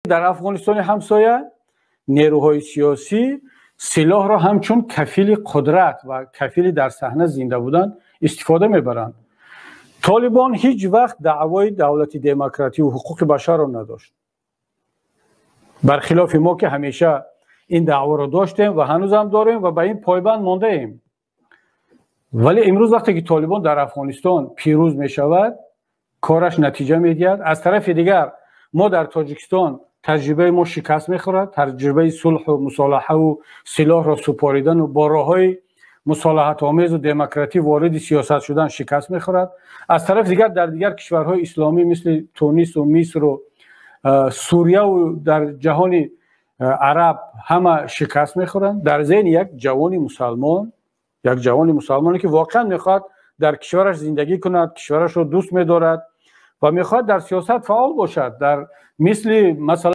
در افغانستان همسایه نیروهای سیاسی سلاح را همچون کفیل قدرت و کفیل در صحنه زنده بودن استفاده میبرند. طالبان هیچ وقت دعوای دولت دموکراتی و حقوق بشر را نداشت، برخلاف ما که همیشه این دعوا را داشتیم و هنوز هم داریم و به این پایبند مانده ایم. ولی امروز وقتی که طالبان در افغانستان پیروز می شود، کارش نتیجه میگیرد. از طرف دیگر ما در تاجیکستان تجربه ما شکست میخورد، تجربه صلح و مصالحه و سلاح را سپاریدن و با راههای مصالحت آمیز و دموکراتی وارد سیاست شدن شکست میخورد. از طرف دیگر در دیگر کشورهای اسلامی مثل تونس و مصر و سوریه و در جهان عرب همه شکست میخورند. در ذهن یک جوان مسلمانی که واقعا میخواد در کشورش زندگی کند، کشورش رو دوست می‌دارد و میخواد در سیاست فعال باشد، در مثلا